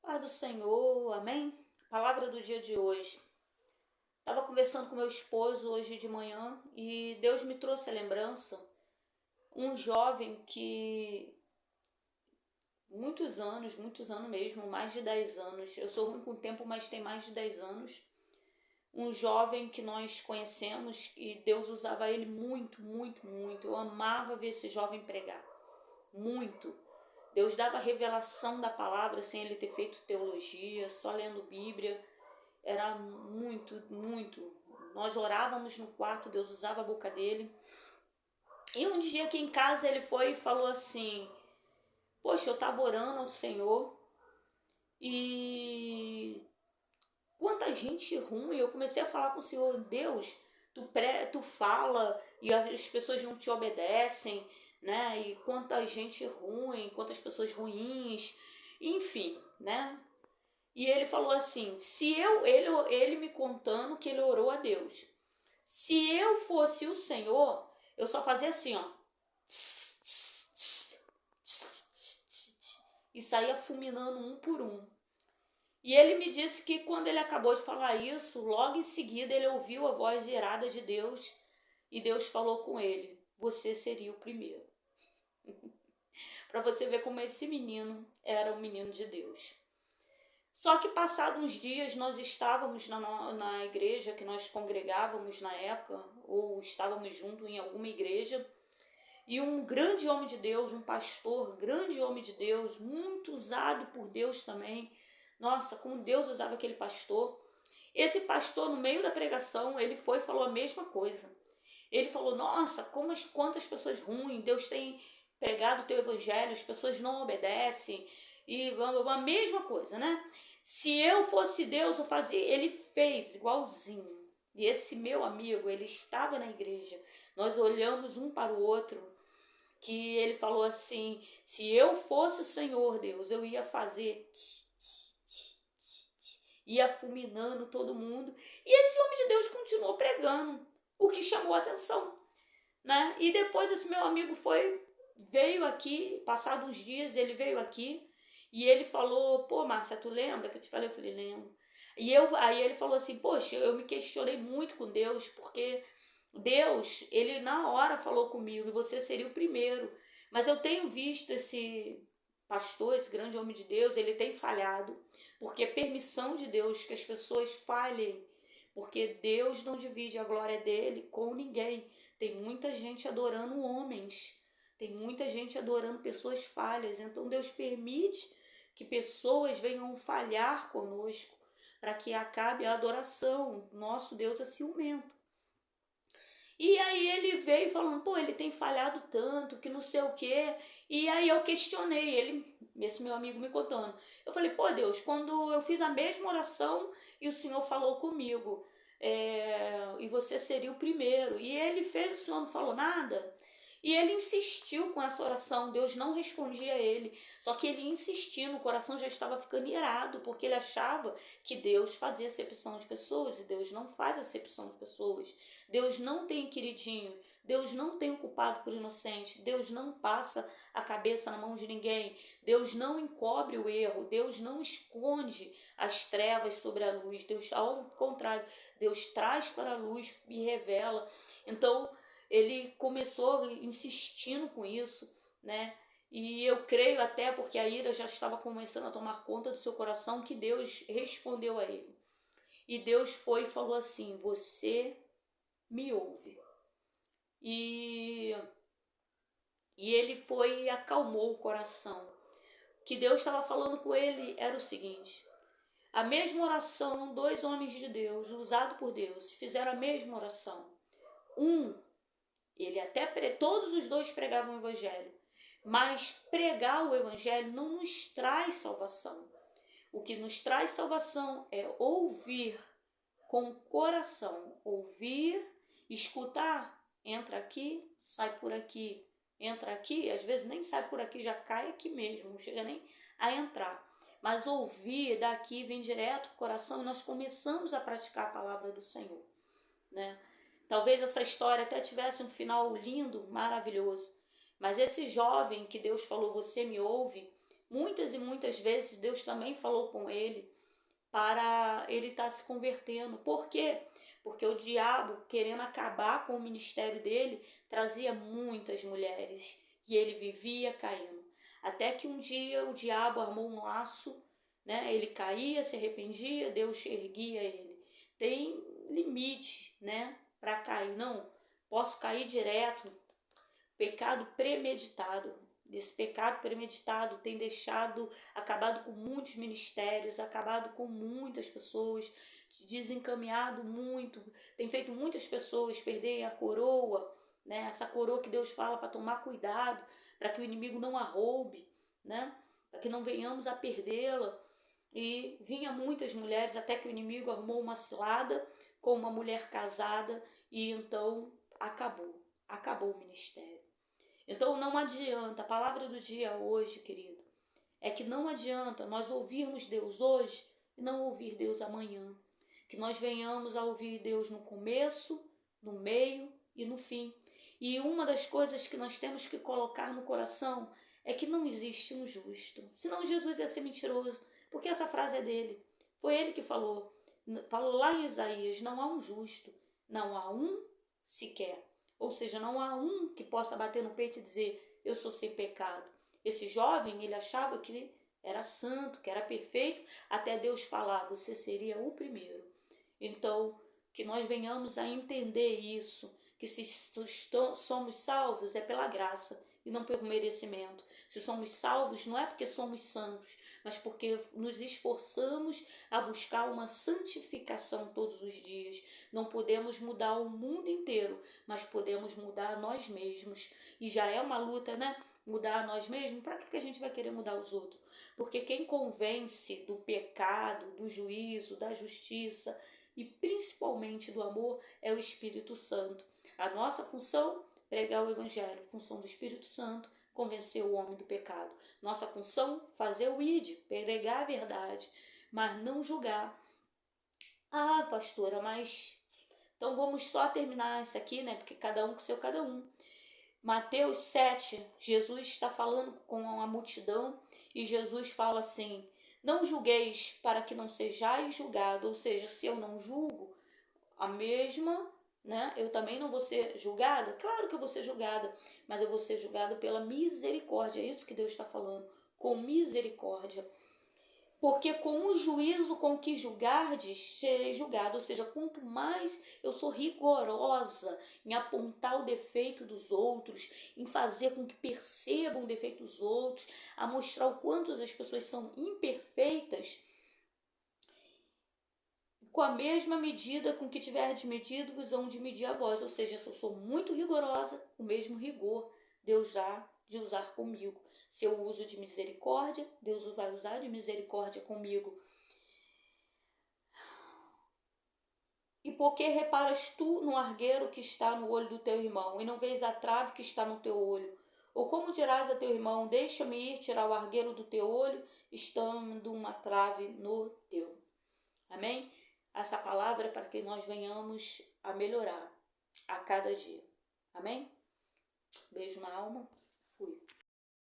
Paz do Senhor, amém? Palavra do dia de hoje. Estava conversando com meu esposo hoje de manhã e Deus me trouxe a lembrança. Um jovem que, muitos anos mesmo, mais de 10 anos. Eu sou ruim com o tempo, mas tem mais de 10 anos. Um jovem que nós conhecemos e Deus usava ele muito, muito, muito. Eu amava ver esse jovem pregar. Muito. Deus dava revelação da palavra sem ele ter feito teologia, só lendo Bíblia. Era muito, muito. Nós orávamos no quarto, Deus usava a boca dele. E um dia aqui em casa ele foi e falou assim: Poxa, eu estava orando ao Senhor e quanta gente ruim. Eu comecei a falar com o Senhor: Deus, tu fala e as pessoas não te obedecem, né? E quanta gente ruim, quantas pessoas ruins, enfim, né? E ele falou assim: se ele me contando que ele orou a Deus. Se eu fosse o Senhor, eu só fazia assim, ó. E saía fulminando um por um. E ele me disse que quando ele acabou de falar isso, logo em seguida ele ouviu a voz irada de Deus e Deus falou com ele: Você seria o primeiro. Para você ver como esse menino era um menino de Deus. Só que passados uns dias nós estávamos na igreja que nós congregávamos na época, ou estávamos juntos em alguma igreja, e um grande homem de Deus, um pastor, grande homem de Deus, muito usado por Deus também. Nossa, como Deus usava aquele pastor. Esse pastor, no meio da pregação, ele foi e falou a mesma coisa. Ele falou: Nossa, quantas pessoas ruins, Deus tem pregado o teu evangelho, as pessoas não obedecem, e a mesma coisa, né? Se eu fosse Deus, eu fazia. Ele fez igualzinho. E esse meu amigo, ele estava na igreja. Nós olhamos um para o outro, que ele falou assim: se eu fosse o Senhor Deus, eu ia fazer, ia fulminando todo mundo. E esse homem de Deus continuou pregando, o que chamou a atenção, né? E depois esse meu amigo veio aqui, passados uns dias ele veio aqui e ele falou: Pô, Márcia, tu lembra que eu te falei? Eu falei: Lembro. Aí ele falou assim: Poxa, eu me questionei muito com Deus, porque Deus, ele na hora falou comigo e você seria o primeiro. Mas eu tenho visto esse pastor, esse grande homem de Deus, ele tem falhado, porque é permissão de Deus que as pessoas falhem, porque Deus não divide a glória dele com ninguém. Tem muita gente adorando homens, tem muita gente adorando pessoas falhas. Então Deus permite que pessoas venham falhar conosco para que acabe a adoração. Nosso Deus é ciumento. E aí ele veio falando: Pô, ele tem falhado tanto, que não sei o quê. E aí eu questionei ele, esse meu amigo me contando. Eu falei: Pô, Deus, quando eu fiz a mesma oração e o Senhor falou comigo, e você seria o primeiro. E ele fez, o Senhor não falou nada. E ele insistiu com essa oração, Deus não respondia a ele. Só que ele insistindo, o coração já estava ficando irado, porque ele achava que Deus fazia acepção de pessoas, e Deus não faz acepção de pessoas. Deus não tem queridinho, Deus não tem o culpado por inocente, Deus não passa a cabeça na mão de ninguém, Deus não encobre o erro, Deus não esconde as trevas sobre a luz, Deus, ao contrário, Deus traz para a luz e revela. Então ele começou insistindo com isso, né? E eu creio, até porque a ira já estava começando a tomar conta do seu coração, que Deus respondeu a ele. E Deus foi e falou assim: Você me ouve. E, e ele foi e acalmou o coração. O que Deus estava falando com ele era o seguinte: a mesma oração, dois homens de Deus, usados por Deus, fizeram a mesma oração. Ele até todos os dois pregavam o evangelho, mas pregar o evangelho não nos traz salvação. O que nos traz salvação é ouvir com o coração, ouvir, escutar, entra aqui, sai por aqui, entra aqui, às vezes nem sai por aqui, já cai aqui mesmo, não chega nem a entrar. Mas ouvir daqui vem direto para o coração e nós começamos a praticar a palavra do Senhor, né? Talvez essa história até tivesse um final lindo, maravilhoso, mas esse jovem que Deus falou: Você me ouve, Muitas e muitas vezes Deus também falou com ele para ele estar se convertendo. Por quê? Porque o diabo, querendo acabar com o ministério dele, trazia muitas mulheres e ele vivia caindo. Até que um dia o diabo armou um laço, né? Ele caía, se arrependia, Deus erguia ele. Tem limite, né? Para cair. Não, posso cair direto. Pecado premeditado. Desse pecado premeditado tem acabado com muitos ministérios, acabado com muitas pessoas, desencaminhado muito, tem feito muitas pessoas perderem a coroa, né? Essa coroa que Deus fala para tomar cuidado, para que o inimigo não a roube, né? Para que não venhamos a perdê-la. E vinha muitas mulheres, até que o inimigo arrumou uma cilada com uma mulher casada e então acabou o ministério. Então não adianta, a palavra do dia hoje, querido, é que não adianta nós ouvirmos Deus hoje e não ouvir Deus amanhã. Que nós venhamos a ouvir Deus no começo, no meio e no fim. E uma das coisas que nós temos que colocar no coração é que não existe um justo. Senão Jesus ia ser mentiroso, porque essa frase é dele. Foi ele que falou. Falou lá em Isaías, não há um justo, não há um sequer. Ou seja, não há um que possa bater no peito e dizer, eu sou sem pecado. Esse jovem, ele achava que era santo, que era perfeito, até Deus falar, você seria o primeiro. Então, que nós venhamos a entender isso, que se somos salvos é pela graça e não pelo merecimento. Se somos salvos não é porque somos santos, mas porque nos esforçamos a buscar uma santificação todos os dias. Não podemos mudar o mundo inteiro, mas podemos mudar nós mesmos. E já é uma luta, né? Mudar nós mesmos. Para que a gente vai querer mudar os outros? Porque quem convence do pecado, do juízo, da justiça e principalmente do amor é o Espírito Santo. A nossa função, pregar o Evangelho. Função do Espírito Santo, convencer o homem do pecado. Nossa função, fazer o ID, pregar a verdade, mas não julgar. Ah, pastora, mas então vamos só terminar isso aqui, né? Porque cada um com seu cada um. Mateus 7, Jesus está falando com a multidão e Jesus fala assim, não julgueis para que não sejais julgado, ou seja, se eu não julgo, a mesma, né? Eu também não vou ser julgada? Claro que eu vou ser julgada, mas eu vou ser julgada pela misericórdia, é isso que Deus está falando, com misericórdia. Porque com o juízo com que julgardes, serei julgado. Ou seja, quanto mais eu sou rigorosa em apontar o defeito dos outros, em fazer com que percebam o defeito dos outros, a mostrar o quanto as pessoas são imperfeitas, com a mesma medida com que tiverdes medido, vos hão de medir a vós. Ou seja, se eu sou muito rigorosa, o mesmo rigor Deus há de usar comigo. Se eu uso de misericórdia, Deus vai usar de misericórdia comigo. E por que reparas tu no argueiro que está no olho do teu irmão, e não vês a trave que está no teu olho? Ou como dirás a teu irmão, deixa-me ir tirar o argueiro do teu olho, estando uma trave no teu? Amém? Essa palavra é para que nós venhamos a melhorar a cada dia. Amém? Beijo na alma. Fui.